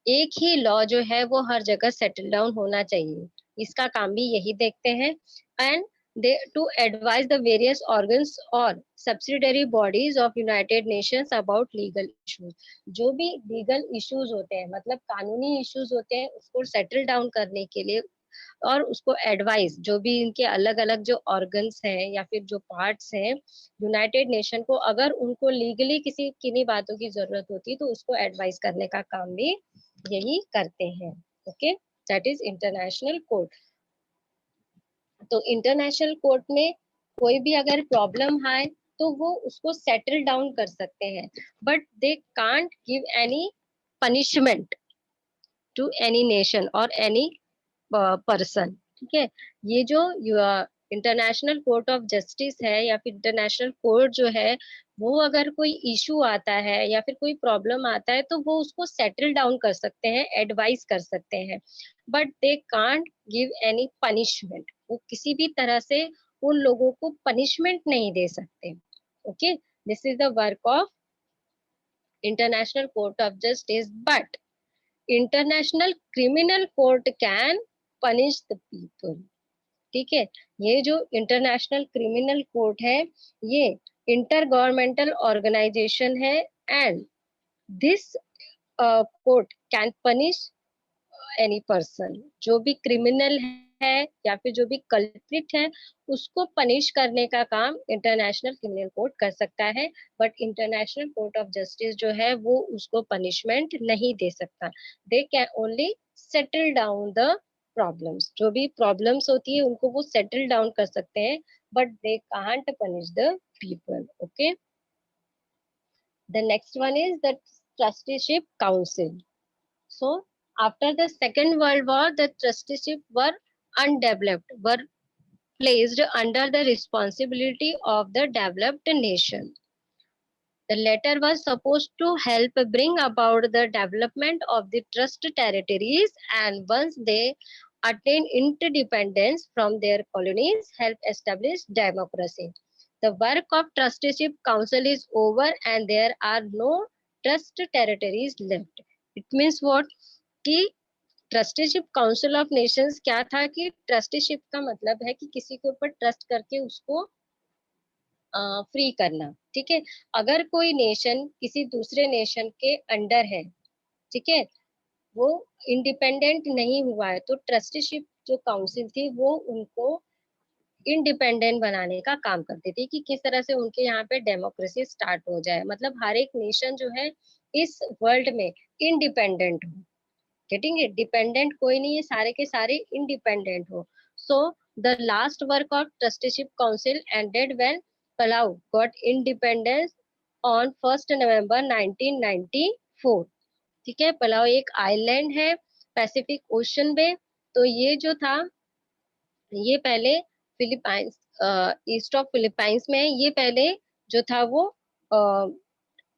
एक ही लॉ जो है वो हर जगह सेटल डाउन होना चाहिए, इसका काम भी यही देखते हैं। And they to advise the various organs और subsidiary bodies of United Nations about legal issues. जो भी लीगल इश्यूज होते हैं, मतलब कानूनी इश्यूज होते हैं, उसको सेटल डाउन करने के लिए और उसको एडवाइस, जो भी इनके अलग अलग जो ऑर्गन्स हैं या फिर जो पार्ट्स हैं यूनाइटेड नेशन को, अगर उनको लीगली किसी किन्हीं बातों की जरूरत होती है तो उसको एडवाइस करने का काम भी यही करते हैं। Okay, that is international court. तो इंटरनेशनल कोर्ट में कोई भी अगर प्रॉब्लम आए तो वो उसको सेटल डाउन कर सकते हैं, but they can't give any punishment to any nation और एनी पर्सन। ठीक है, ये जो इंटरनेशनल कोर्ट ऑफ जस्टिस है या फिर इंटरनेशनल कोर्ट जो है, वो अगर कोई इशू आता है या फिर कोई प्रॉब्लम आता है तो वो उसको सेटल डाउन कर सकते हैं, एडवाइस कर सकते हैं, but they can't give any punishment. वो किसी भी तरह से उन लोगों को पनिशमेंट नहीं दे सकते। Okay, this is the work of international court of justice. But international criminal court can punish the people. ठीक है, ये जो इंटरनेशनल क्रिमिनल कोर्ट है ये इंटर गवर्नमेंटल ऑर्गेनाइजेशन है, and this court can punish any person. जो भी क्रिमिनल है या फिर जो भी कल्प्रिट है उसको पनिश करने का काम इंटरनेशनल क्रिमिनल कोर्ट कर सकता है, but international court of justice जो है वो उसको पनिशमेंट नहीं दे सकता। They can only settle down the problems. जो भी प्रॉब्लम्स होती है उनको वो सेटल डाउन कर सकते हैं, but they can't punish the people. Okay, the next one is the trusteeship council. So after the Second World War, the trusteeship were undeveloped, were placed under the responsibility of the developed nation. The latter was supposed to help bring about the development of the trust territories, and once they attained independence from their colonies, help establish democracy. The work of trusteeship council is over and there are no trust territories left. It means what? कि ट्रस्टीशिप काउंसिल ऑफ नेशंस क्या था कि ट्रस्टीशिप का मतलब है कि किसी के ऊपर ट्रस्ट करके उसको फ्री करना। ठीक है, अगर कोई नेशन किसी दूसरे नेशन के अंडर है, ठीक है, वो इंडिपेंडेंट नहीं हुआ है, तो ट्रस्टीशिप जो काउंसिल थी वो उनको इंडिपेंडेंट बनाने का काम करती थी कि किस तरह से उनके यहाँ पे डेमोक्रेसी स्टार्ट हो जाए, मतलब हर एक नेशन जो है इस वर्ल्ड में इंडिपेंडेंट हो। गेटिंग इट, डिपेंडेंट कोई नहीं है, सारे के सारे इंडिपेंडेंट हो। So the last work of trusteeship council ended when Palau got independence on 1 नवंबर 1994। ठीक है, पलाऊ एक आइलैंड है पैसिफिक ओशन में। तो ये जो था, ये पहले फिलीपाइंस, ईस्ट ऑफ फिलीपाइंस में है। ये पहले जो था वो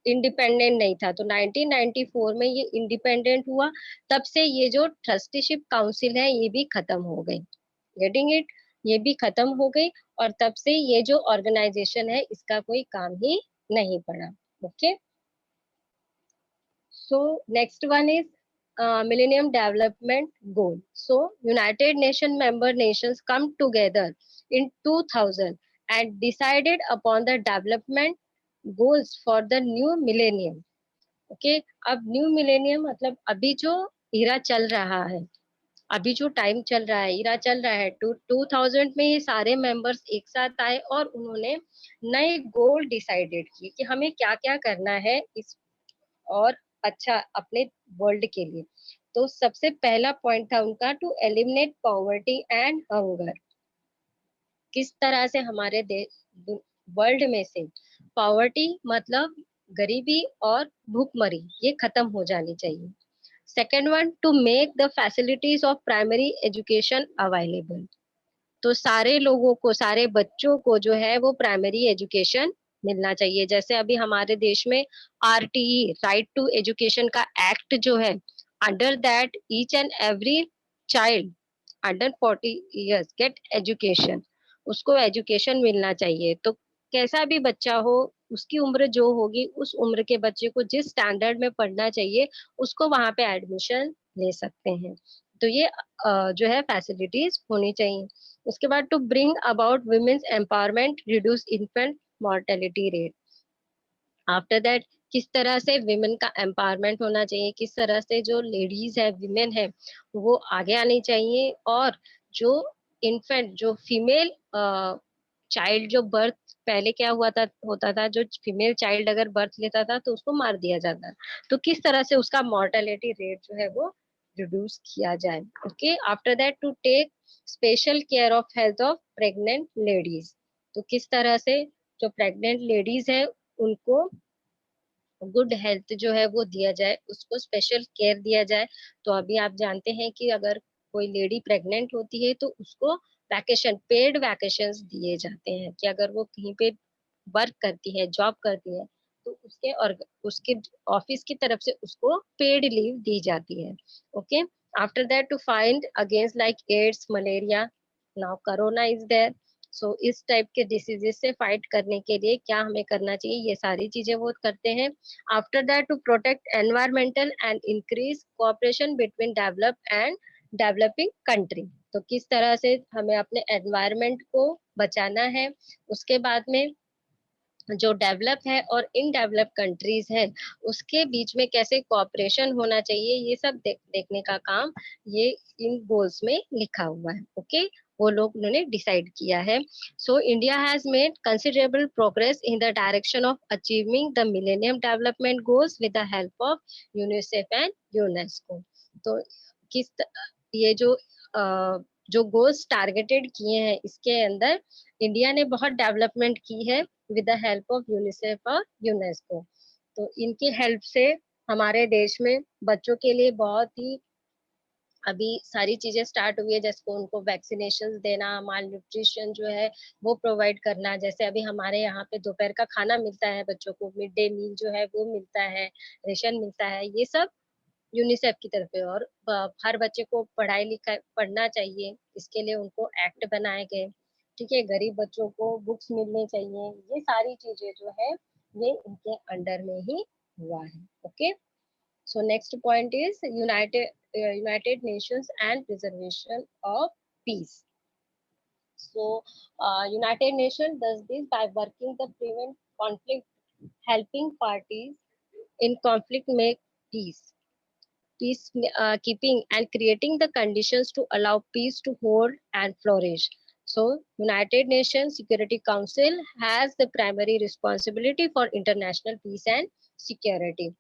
इंडिपेंडेंट नहीं था, तो 1994 में ये इंडिपेंडेंट हुआ। तब से ये जो ट्रस्टीशिप काउंसिल है ये भी खत्म हो गई। गेटिंग इट, ये भी खत्म हो गई और तब से ये जो ऑर्गेनाइजेशन है इसका कोई काम ही नहीं पड़ा। Okay, so next one is Millennium Development Goal. So, United Nations member nations come together in 2000 and decided upon the development goals for the new millennium. Okay, अब न्यू मिलेनियम मतलब अभी जो इरा चल रहा है, अभी जो टाइम चल रहा है, इरा चल रहा है, 2000 में ये सारे मेंबर्स एक साथ आए और उन्होंने नए गोल डिसाइडेड किए कि हमें क्या क्या करना है इस और अच्छा अपने वर्ल्ड के लिए। तो सबसे पहला पॉइंट था उनका to eliminate poverty and hunger. किस तरह से हमारे वर्ल्ड में से पॉवर्टी मतलब गरीबी और भूखमरी ये खत्म हो जानी चाहिए। Second one, to make the facilities of primary education available. तो सारे लोगों को, सारे बच्चों को जो है वो प्राइमरी एजुकेशन मिलना चाहिए। जैसे अभी हमारे देश में आरटीई, राइट टू एजुकेशन का एक्ट जो है, under that each and every child under 40 years get education, उसको एजुकेशन मिलना चाहिए। तो कैसा भी बच्चा हो, उसकी उम्र जो होगी, उस उम्र के बच्चे को जिस स्टैंडर्ड में पढ़ना चाहिए उसको वहां पे एडमिशन ले सकते हैं। तो ये जो है फैसिलिटीज होनी चाहिए। उसके बाद to bring about women's empowerment, reduce infant mortality rate. After that किस तरह से विमेन का एम्पावरमेंट होना चाहिए, किस तरह से जो लेडीज है, विमेन है, वो आगे आनी चाहिए। और जो इन्फेंट, जो फीमेल चाइल्ड, जो बर्थ पहले क्या हुआ था, होता था जो फीमेल चाइल्ड अगर बर्थ लेता था तो उसको मार दिया जाता, तो किस तरह से उसका मॉर्टेलिटी रेट जो है वो रिड्यूस किया जाए। Okay, after that to take special care of health of pregnant ladies. तो किस तरह से जो प्रेग्नेंट लेडीज है उनको गुड हेल्थ जो है वो दिया जाए, उसको स्पेशल केयर दिया जाए। तो अभी आप जानते हैं कि अगर कोई लेडी प्रेग्नेंट होती है तो उसको वैकेशन, पेड वैकेशन दिए जाते हैं कि अगर वो कहीं पे वर्क करती है, जॉब करती है, तो उसके और उसके ऑफिस की तरफ से उसको पेड लीव दी जाती है। Okay, after that to find against like AIDS, malaria, now corona is there. So इस टाइप के डिसीजेस से फाइट करने के लिए क्या हमें करना चाहिए, ये सारी चीजें वो करते हैं। After that to protect environmental and increase cooperation between develop and developing country. तो किस तरह से हमें अपने एनवायरमेंट को बचाना है, उसके बाद में जो डेवलप है और इन डेवलप कंट्रीज है उसके बीच में कैसे कोऑपरेशन होना चाहिए, ये सब देखने का काम ये इन गोल्स में लिखा हुआ है। ओके, वो लोग उन्होंने डिसाइड किया है। So India has made considerable progress in the direction of achieving the millennium development goals with the help of UNICEF and UNESCO. तो किस ये जो गोल्स टारगेटेड किए हैं इसके अंदर इंडिया ने बहुत डेवलपमेंट की है with the help of UNICEF और यूनेस्को। तो इनकी हेल्प से हमारे देश में बच्चों के लिए बहुत ही अभी सारी चीजें स्टार्ट हुई है, जैसे उनको वैक्सीनेशन देना, माल न्यूट्रिशन जो है वो प्रोवाइड करना। जैसे अभी हमारे यहाँ पे दोपहर का खाना मिलता है बच्चों को, मिड डे मील जो है वो मिलता है, रेशन मिलता है, ये सब यूनिसेफ की तरफ है। और हर बच्चे को पढ़ाई लिखाई पढ़ना चाहिए, इसके लिए उनको एक्ट बनाए गए। ठीक है, गरीब बच्चों को बुक्स मिलने चाहिए, ये सारी चीजें जो है ये इनके अंडर में ही हुआ है। Okay, so next point is United Nations and preservation of peace. So, United Nations does this by working to prevent conflict, helping parties in conflict make peace, peace keeping, and creating the conditions to allow peace to hold and flourish. So, United Nations Security Council has the primary responsibility for international peace and security.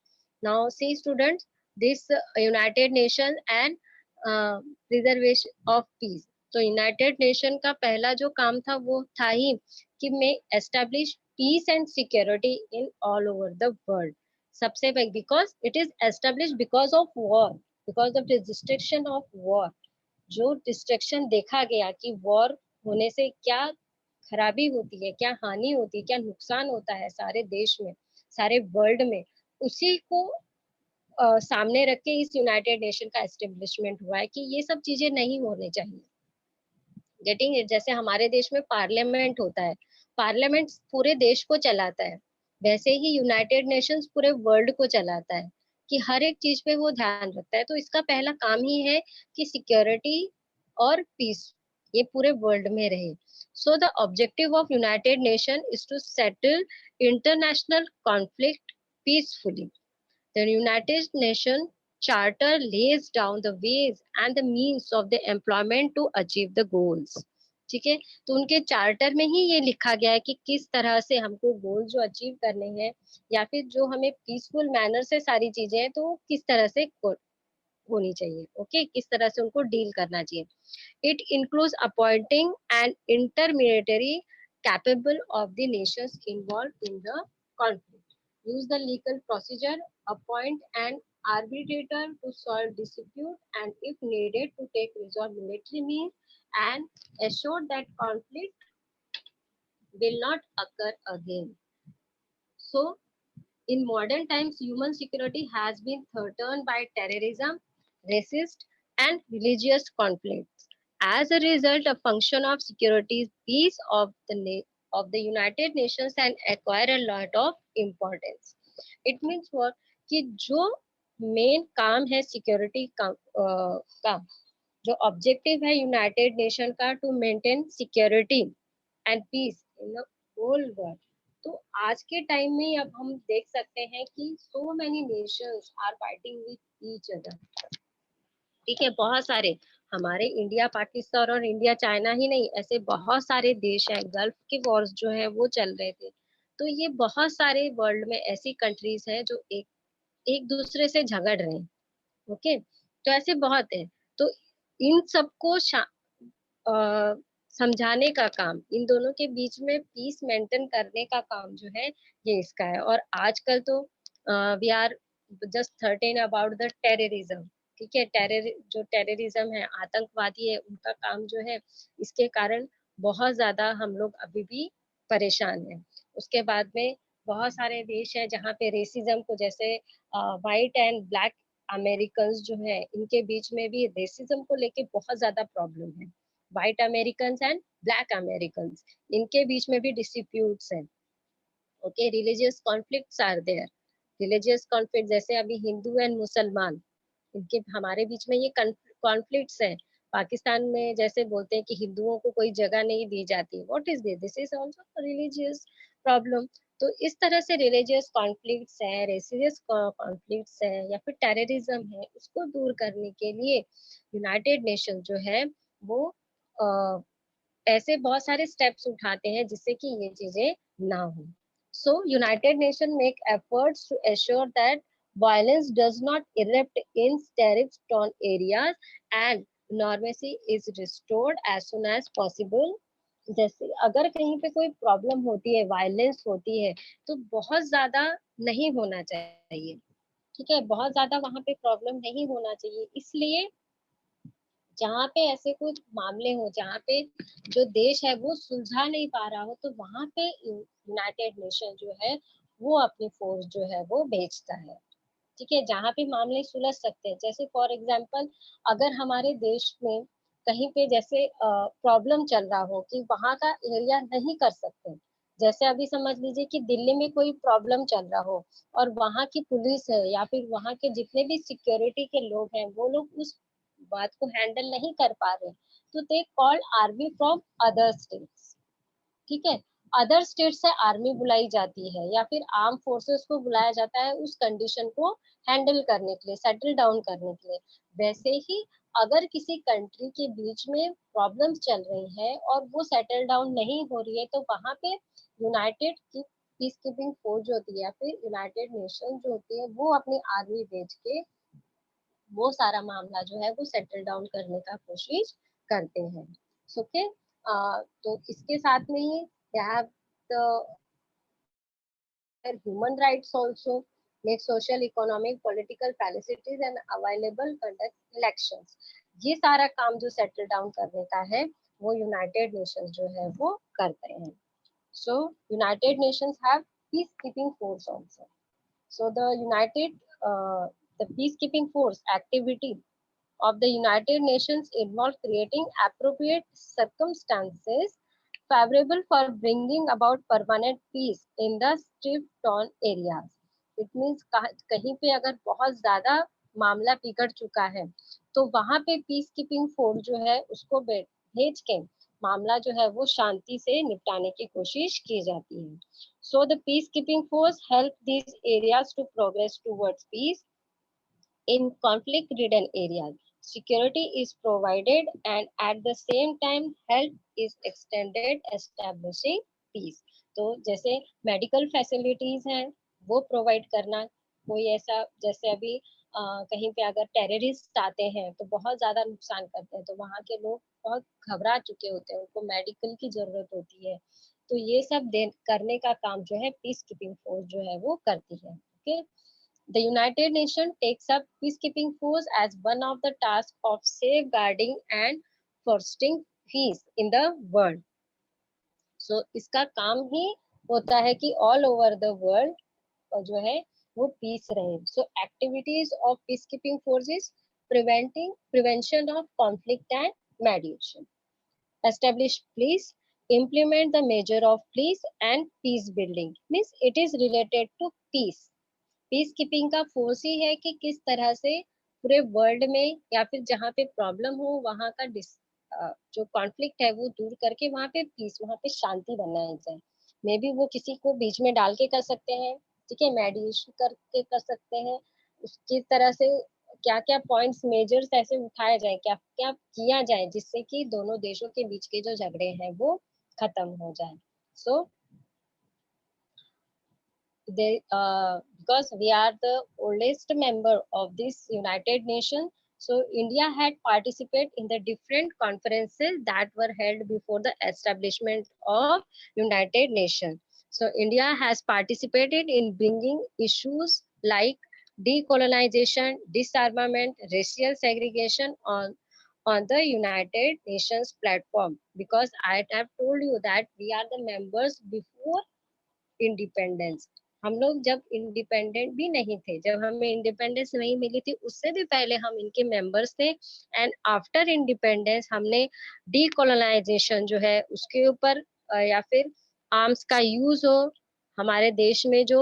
Now, see students, this United Nations and uh, preservation of peace. तो यूनाइटेड नेशन का पहला जो काम था वो था ही कि मैं establish peace and security in all over the world. सबसे पहले because it is establish because of war, because of the destruction of war. जो डिस्ट्रक्शन देखा गया कि वॉर होने से क्या खराबी होती है, क्या हानि होती है, क्या नुकसान होता है सारे देश में, सारे वर्ल्ड में, उसी को सामने रख के इस यूनाइटेड नेशन का एस्टेब्लिशमेंट हुआ है कि ये सब चीजें नहीं होनी चाहिए। गेटिंग इट, जैसे हमारे देश में पार्लियामेंट होता है, पार्लियामेंट पूरे देश को चलाता है, वैसे ही यूनाइटेड नेशंस पूरे वर्ल्ड को चलाता है कि हर एक चीज पे वो ध्यान रखता है। तो इसका पहला काम ही है कि सिक्योरिटी और पीस ये पूरे वर्ल्ड में रहे। So the objective of United Nation is to settle international conflict peacefully. The United Nations Charter lays down the ways and the means of the employment to achieve the goals. ठीक है, तो उनके चार्टर में ही ये लिखा गया है कि किस तरह से हमको गोल जो अचीव करने हैं या फिर जो हमें पीसफुल मैनर से सारी चीजें हैं तो किस तरह से होनी चाहिए। ओके, किस तरह से उनको डील करना चाहिए। It includes appointing an intermediary capable of the nations involved in the conflict. Use the legal procedure, appoint an arbitrator to solve dispute, and if needed, to take resolve military means and assure that conflict will not occur again. So, in modern times, human security has been threatened by terrorism, racist, and religious conflicts. As a result, a function of security peace of the United Nations and acquire a lot of importance. It means what कि जो मेन काम है सिक्योरिटी का जो ऑब्जेक्टिव है यूनाइटेड नेशन का to maintain security and peace in the whole world. तो आज के टाइम में अब हम देख सकते हैं कि so many nations are fighting with each other. ठीक है, बहुत सारे हमारे इंडिया पाकिस्तान और इंडिया चाइना ही नहीं, ऐसे बहुत सारे देश हैं। गल्फ के वॉर्स जो है वो चल रहे थे। तो ये बहुत सारे वर्ल्ड में ऐसी कंट्रीज हैं जो एक एक दूसरे से झगड़ रहे हैं। ओके, तो ऐसे बहुत है। तो इन सबको अ, समझाने का काम, इन दोनों के बीच में पीस मेंटेन करने का काम जो है ये इसका है। और आजकल तो we are just threaten about the terrorism. ठीक है, जो टेररिज्म है, आतंकवादी है, उनका काम जो है इसके कारण बहुत ज्यादा हम लोग अभी भी परेशान हैं। उसके बाद में बहुत सारे देश है जहाँ पे रेसिज्म को, जैसे व्हाइट एंड ब्लैक अमेरिकन जो है इनके बीच में भी रेसिज्म को लेके बहुत ज्यादा प्रॉब्लम है। White American and black American इनके बीच में भी डिस्प्यूट्स हैं। Okay, religious conflicts are there. Religious conflict जैसे अभी हिंदू एंड मुसलमान, इनके हमारे बीच में ये कॉन्फ्लिक्ट्स हैं। पाकिस्तान में जैसे बोलते हैं कि हिंदुओं को कोई जगह नहीं दी जाती, what is this is also religious problem. तो इस तरह से रिलीजियस कॉन्फ्लिक्ट्स है, रेसियस कॉन्फ्लिक्ट्स है या फिर टेररिज्म है, उसको दूर करने के लिए यूनाइटेड नेशन जो है वो ऐसे बहुत सारे स्टेप्स उठाते हैं जिससे कि ये चीजें ना हो। So United Nation make efforts to assure that violence does not erupt in terrorist-torn areas and normalcy is restored as soon as possible। जैसे अगर कहीं पे कोई प्रॉब्लम होती है, वायलेंस होती है, तो बहुत ज्यादा नहीं होना चाहिए। ठीक है, बहुत ज्यादा वहां पे प्रॉब्लम नहीं होना चाहिए। इसलिए जहाँ पे ऐसे कुछ मामले हो, जहाँ पे जो देश है वो सुलझा नहीं पा रहा हो, तो वहां पे यूनाइटेड नेशन जो है वो अपनी फोर्स जो है वो भेजता है। ठीक है, जहाँ पे मामले सुलझ सकते हैं। जैसे फॉर एग्जांपल अगर हमारे देश में कहीं पे जैसे प्रॉब्लम चल रहा हो कि वहां का एरिया नहीं कर सकते, जैसे अभी समझ लीजिए कि दिल्ली में कोई प्रॉब्लम चल रहा हो और वहां की पुलिस है या फिर वहां के जितने भी सिक्योरिटी के लोग हैं वो लोग उस बात को हैंडल नहीं कर पा रहे, तो they call army from other states. ठीक है, अदर स्टेट से आर्मी बुलाई जाती है या फिर आर्म फोर्सेस को बुलाया जाता है उस कंडीशन को हैंडल करने के लिए, सेटल डाउन करने के लिए। वैसे ही अगर किसी कंट्री के बीच में प्रॉब्लम्स चल रही है और वो सेटल डाउन नहीं हो रही है, तो वहां पे यूनाइटेड की पीस कीपिंग फोर्स जो होती है या फिर यूनाइटेड नेशन जो होती है वो अपनी आर्मी भेज के वो सारा मामला जो है वो सेटल डाउन करने का कोशिश करते हैं। ओके, तो इसके साथ में ही they have the human rights also, make social economic political facilities and available conduct elections. ये सारा काम जो सेटल डाउन करने का है वो यूनाइटेड नेशंस जो है वो करते हैं। So United Nations have peace keeping force also. So the peacekeeping force activity of the United Nations involve creating appropriate circumstances favorable for bringing about permanent peace in the stripped-torn areas. It means कहीं पे अगर बहुत ज्यादा मामला बिगड़ चुका है तो वहां पे पीस कीपिंग फोर्स जो है उसको भेज के मामला जो है वो शांति से निपटाने की कोशिश की जाती है. So the peace keeping force help these areas to progress towards peace. In conflict-ridden areas, security is provided and at the same time help is extended establishing peace. तो जैसे मेडिकल फैसिलिटीज हैं वो प्रोवाइड करना, कोई ऐसा जैसे अभी कहीं पे अगर टेररिस्ट आते हैं तो बहुत ज्यादा नुकसान करते हैं तो वहाँ के लोग बहुत घबरा चुके होते हैं, उनको मेडिकल की जरूरत होती है. तो ये सब करने का काम जो है पीस कीपिंग फोर्स जो है वो करती है. Okay. The United Nations takes up peacekeeping force as one of the tasks of safeguarding and fostering peace in the world. So इसका काम ही होता है कि all over the world जो है वो पीस रहे. So activities of peacekeeping forces prevention of conflict and mediation. Establish peace, implement the measure of peace and peace building. Means it is related to peace. Peace keeping का फोर्स ही है कि किस तरह से पूरे वर्ल्ड में या फिर जहाँ पे प्रॉब्लम हो वहाँ का जो कॉन्फ्लिक्ट है वो दूर करके वहाँ पे पीस, वहाँ पे शांति बनाई जाए. मे बी वो किसी को बीच में डाल के कर सकते हैं, ठीक है, मेडिएशन करके कर सकते हैं. किस तरह से क्या क्या पॉइंट्स मेजर्स ऐसे उठाए जाए, क्या क्या किया जाए जिससे कि दोनों देशों के बीच के जो झगड़े हैं वो खत्म हो जाए. सो because we are the oldest member of this United Nations, so India had participated in the different conferences that were held before the establishment of United Nations. So India has participated in bringing issues like decolonization, disarmament, racial segregation on the United Nations platform, because I have told you that we are the members before independence. हम लोग जब इंडिपेंडेंट भी नहीं थे, जब हमें इंडिपेंडेंस नहीं मिली थी उससे भी पहले हम इनके मेंबर्स थे. एंड आफ्टर इंडिपेंडेंस हमने डीकोलोनाइजेशन जो है उसके ऊपर या फिर आर्म्स का यूज हो, हमारे देश में जो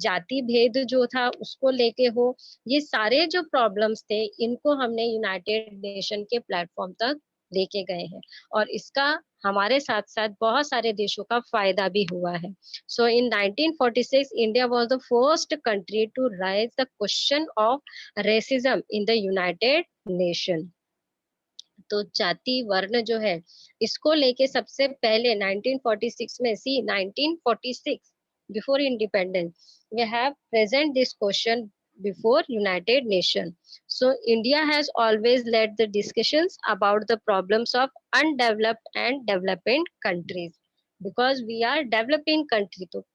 जाति भेद जो था उसको लेके हो, ये सारे जो प्रॉब्लम्स थे इनको हमने यूनाइटेड नेशन के प्लेटफॉर्म तक लेके गए हैं. और इसका हमारे साथ साथ बहुत सारे देशों का फायदा भी हुआ है. So in 1946, India was the first country to raise the question of racism in the United Nations. तो जाति वर्ण जो है इसको लेके सबसे पहले 1946 में, सी 1946 before independence we have present this question before United Nations. So India has always led the discussions about the problems of undeveloped and developing countries, because we are developing country. तो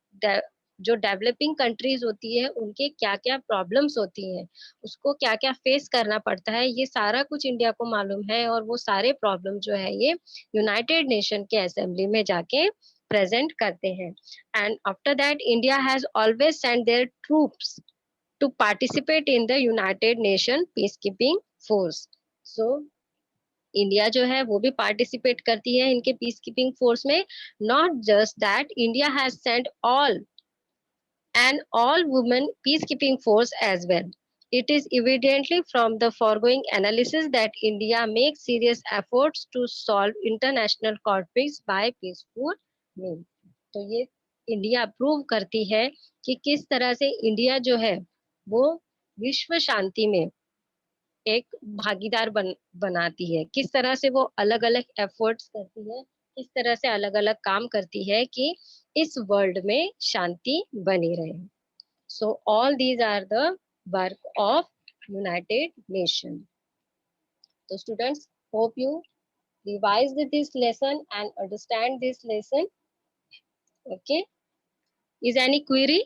जो डेवलपिंग कंट्रीज होती है उनके क्या क्या प्रॉब्लम्स होती हैं, उसको क्या क्या फेस करना पड़ता है, ये सारा कुछ इंडिया को मालूम है. और वो सारे प्रॉब्लम जो है ये यूनाइटेड नेशन के असेंबली में जाके प्रेजेंट करते हैं. And after that India has always sent their troops to participate in the United Nation peace keeping force. So India जो है वो भी पार्टिसिपेट करती है इनके पीस कीपिंग फोर्स में. Not just that, India has sent all an all-women peacekeeping force as well. It is evidently from the foregoing analysis that India makes serious efforts to solve international conflicts by peaceful means. तो ये इंडिया प्रूव करती है कि किस तरह से इंडिया जो है वो विश्व शांति में एक भागीदार बनाती है, किस तरह से वो अलग अलग एफर्ट्स करती है, किस तरह से अलग अलग काम करती है कि इस वर्ल्ड में शांति बनी रहे. So all these are the work of United Nations. So students, hope you revised this lesson and understand this lesson. Okay. Is any query?